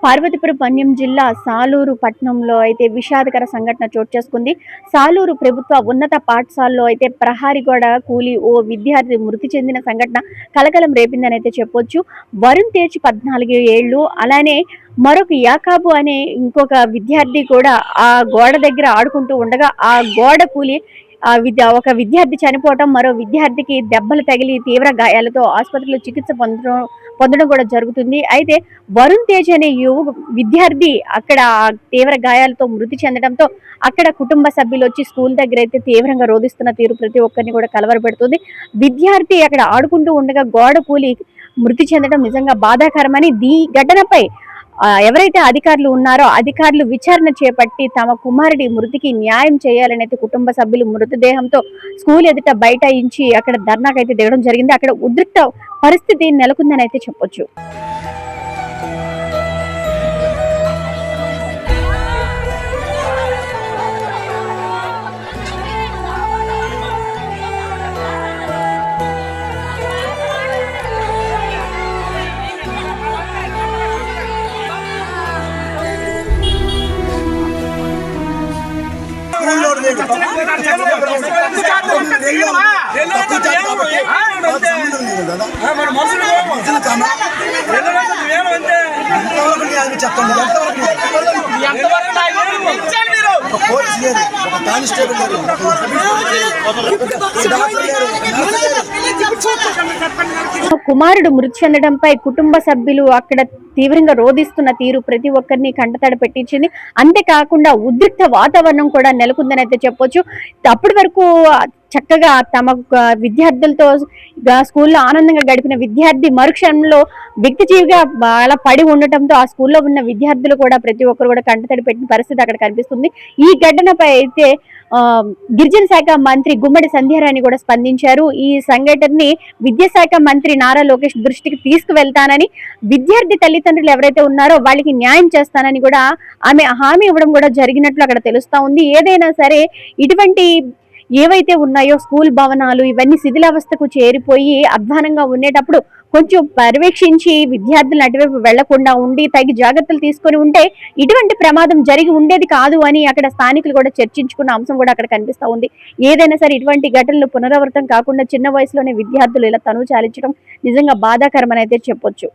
పార్వతీపురం మన్యం జిల్లా సాలూరు పట్టణంలో అయితే విషాదకర సంఘటన చోటు చేసుకుంది. సాలూరు ప్రభుత్వ ఉన్నత పాఠశాలలో అయితే ప్రహారీ గోడ కూలి ఓ విద్యార్థి మృతి చెందిన సంఘటన కలకలం రేపిందని అయితే చెప్పొచ్చు. వరుణ్ తేజ్ 14 ఏళ్లు, అలానే మరొక యాకాబు అనే ఇంకొక విద్యార్థి కూడా ఆ గోడ దగ్గర ఆడుకుంటూ ఉండగా ఆ గోడ కూలి ఒక విద్యార్థి చనిపోవటం, మరో విద్యార్థికి దెబ్బలు తగిలి తీవ్ర గాయాలతో ఆసుపత్రిలో చికిత్స పొందడం కూడా జరుగుతుంది. అయితే వరుణ్ తేజ్ అనే విద్యార్థి అక్కడ తీవ్ర గాయాలతో మృతి చెందడంతో అక్కడ కుటుంబ సభ్యులు వచ్చి స్కూల్ దగ్గర అయితే తీవ్రంగా రోధిస్తున్న తీరు ప్రతి ఒక్కరిని కూడా కలవరపెడుతుంది. విద్యార్థి అక్కడ ఆడుకుంటూ ఉండగా గోడ కూలి మృతి చెందడం నిజంగా బాధాకరమని, ఈ ఘటనపై ఎవరైతే అధికారులు ఉన్నారో అధికారులు విచారణ చేపట్టి తమ కుమారుడి మృతికి న్యాయం చేయాలని అయితే కుటుంబ సభ్యులు మృతదేహంతో స్కూల్ ఎదుట బైఠాయించి అక్కడ ధర్నాకైతే దిగడం జరిగింది. అక్కడ ఉద్రిక్త పరిస్థితి నెలకొందని అయితే చెప్పొచ్చు. కుమారుడు మృతి చెందడంపై కుటుంబ సభ్యులు అక్కడ తీవ్రంగా రోధిస్తున్న తీరు ప్రతి ఒక్కరిని కంటతడి పెట్టించింది. అంతేకాకుండా ఉద్రిక్త వాతావరణం కూడా నెలకొందని అయితే చెప్పొచ్చు. అప్పటి వరకు చక్కగా తమ విద్యార్థులతో స్కూల్లో ఆనందంగా గడిపిన విద్యార్థి మరుక్షణంలో వ్యక్తిజీవిగా అలా పడి ఉండటంతో ఆ స్కూల్లో ఉన్న విద్యార్థులు కూడా ప్రతి ఒక్కరు కూడా కంటతడి పెట్టిన పరిస్థితి అక్కడ కనిపిస్తుంది. ఈ ఘటనపై అయితే గిరిజన శాఖ మంత్రి గుమ్మడి సంధ్యారాణి కూడా స్పందించారు. ఈ సంఘటనని విద్యాశాఖ మంత్రి నారా లోకేష్ దృష్టికి తీసుకువెళ్తానని, విద్యార్థి తల్లిదండ్రులు ఎవరైతే ఉన్నారో వాళ్ళకి న్యాయం చేస్తానని కూడా ఆమె హామీ ఇవ్వడం కూడా జరిగినట్లు అక్కడ తెలుస్తా ఉంది. ఏదైనా సరే ఇటువంటి ఏవైతే ఉన్నాయో స్కూల్ భవనాలు ఇవన్నీ శిథిలావస్థకు చేరిపోయి అధ్వానంగా ఉండేటప్పుడు కొంచెం పర్యవేక్షించి విద్యార్థులను అటువైపు వెళ్లకుండా ఉండి తగి జాగ్రత్తలు తీసుకొని ఉంటే ఇటువంటి ప్రమాదం జరిగి ఉండేది కాదు అని అక్కడ స్థానికులు కూడా చర్చించుకున్న అంశం కూడా అక్కడ కనిపిస్తా ఉంది. ఏదైనా సరే ఇటువంటి ఘటనలు పునరావృతం కాకుండా చిన్న వయసులోనే విద్యార్థులు ఇలా తనువు చాలించడం నిజంగా బాధాకరమని అయితే చెప్పొచ్చు.